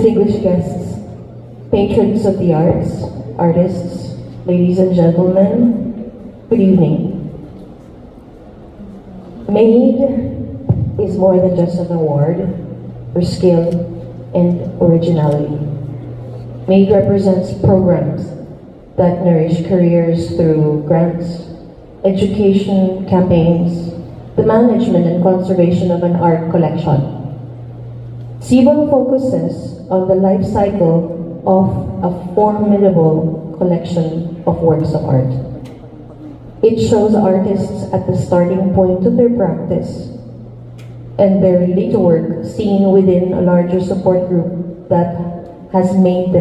distinguished guests, patrons of the arts, artists, ladies and gentlemen, good evening. MAID is more than just an award for skill and originality. MAID represents programs that nourish careers through grants, education campaigns, the management and conservation of an art collection. CBON focuses on the life cycle of a formidable collection of works of art. It shows artists at the starting point of their practice and their later work seen within a larger support group that has made them